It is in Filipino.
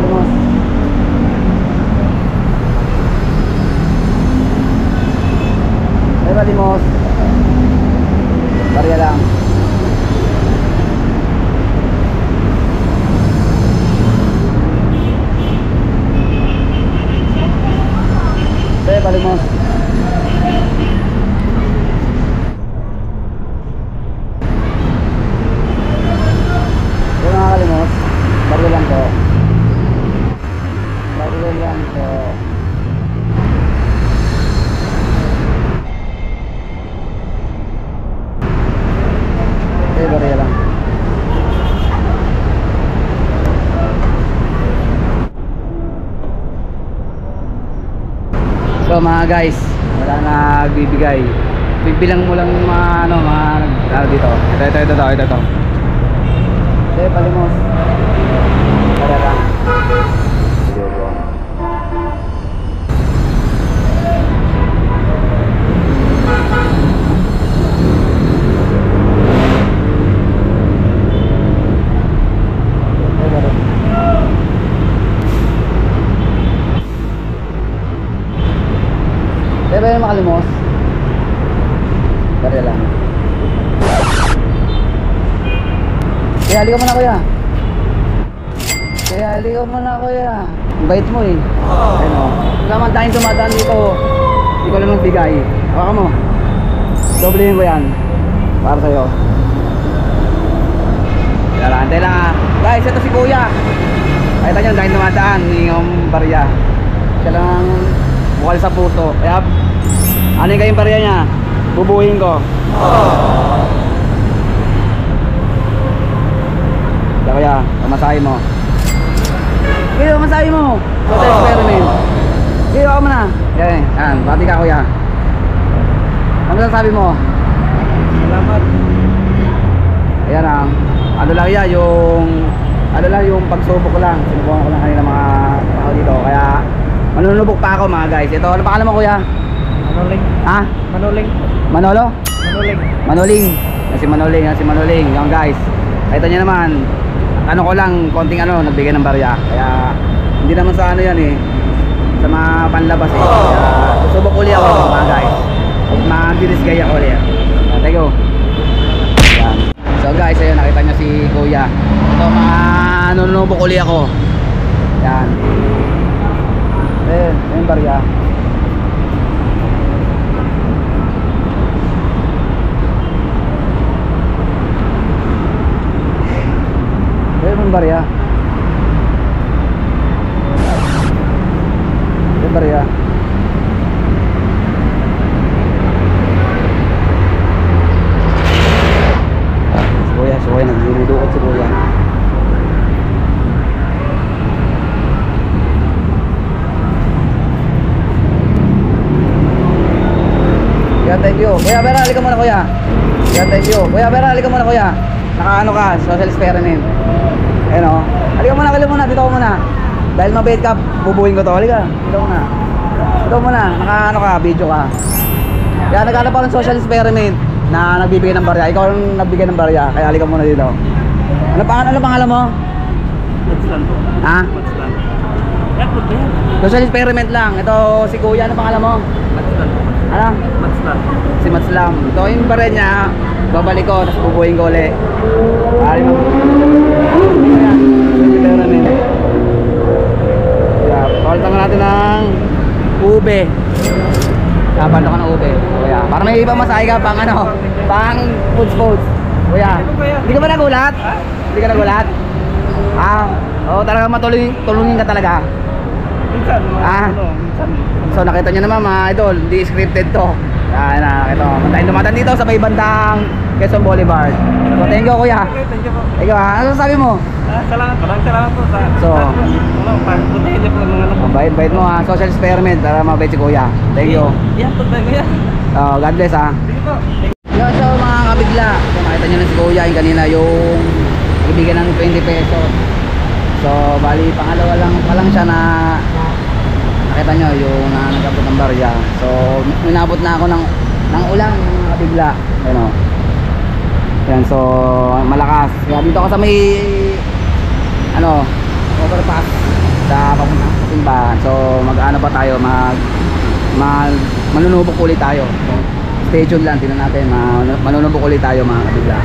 Balimos. Balimos. Barya lang. Balimos. Yung mga kalimos, barya lang to. Barya lang to. Barya lang. So mga guys, wala na nagbibigay. Bibilang mo lang mga ano, mga dito. Ito. Balimos. Barya lang. Ba yung makalimos? Barya lang. Kaya halika mo na kuya. Ang bait mo eh. Ayun o. Naman tayong tumataan dito. Hindi ko lang magbigay. Hawakan mo. Doblehin ko yan. Para sa'yo. Antay lang ha. Guys, ito si kuya. Kahit nyo tayong tumataan. Yung barya. Siya lang bukal sa puso. Kaya ano kayong barya niya? Bubuhin ko. Kaya pamasahin mo. Kaya pamasahin mo. Social experiment. Kaya ako mo na. Yan, bati ka kuya. Ano sasabi mo? Salamat. Ayan ang ano lang yung pagsubok ko lang. Sinubukan ko lang kanina mga tao dito. Kaya manunubok pa ako mga guys. Ito, ano pangalan mo kuya? Manoling. Ha? Manoling. Manolo? Manoling. Manoling. Si Manoling. Yung guys. Ito niya naman. Ano ko lang, konting ano, nagbigay ng barya. Kaya hindi naman sa ano yan eh. Sa mga panlabas eh. Kaya susubok uli ako mga guys. Mag-dinisgay ako ulit. Thank you. Yan. So guys, ayun, nakita nyo si kuya. Ito, manunubok uli ako. Yan. Ayun barya. Ayun barya. Ayun barya. Si kuya nagdudukot si kuya. Thank you. Kuya Vera, halika muna kuya. Thank you. Kuya Vera, halika muna kuya. Nakaano ka, social experiment. Ayun o. Halika muna, dito ko muna. Dahil mabait ka, bubuhin ko to. Halika, dito muna. Dito muna, nakaano ka, video ka. Kaya naghanap ako ng social experiment na nagbibigay ng barya. Ikaw ang nagbigay ng barya, kaya halika muna dito. Ano pangalan mo? Matslan po. Ha? Matslan. Social experiment lang. Ito si kuya, ano pangalan mo? Matslan po. Ano? Matslan. Si Matslam. Ito yung barya niya. Babalik ko, tapos bubuhin ko ulit. Ay mo. Ayan. Experiment. Kaya, palitan natin ng ube. Kapalo ka ng ube. Kuya. Para may ibang masahe ka pang ano, pang foods. Kuya. Hindi ka ba nagulat? Hindi ka nagulat? Oo, talaga tulungin ka talaga. Minsan, minsan. So nakita nyo naman mga idol, hindi scripted to. Yan, nakita mo. Mantayin dumadan dito sa may bandang Quezon Boulevard. So thank you kuya. Okay, thank you po. Ikaw ano sasabi mo? Salamat po sa... So, pagpuntahin niyo po ng mga anak. bait mo ha, social experiment para mabait si kuya. Thank you. Yan po tayo kuya. God bless ha. Sige po. Yun, so mga kabigla, so, makita nyo na si kuya yung kanina yung ibigay ng 20 pesos. So bali pangalawa lang pa lang siya na nakita nyo yung nagabot ng barya. So minabot na ako ng ulang mga kabigla. Ano? Yan, so malakas. Kaya dito ako sa may ano, overpass. simbahan. So mag-ano pa tayo, manunubok ulit tayo. Stay tuned lang, tingnan natin, manunubok ulit tayo mga kabigla.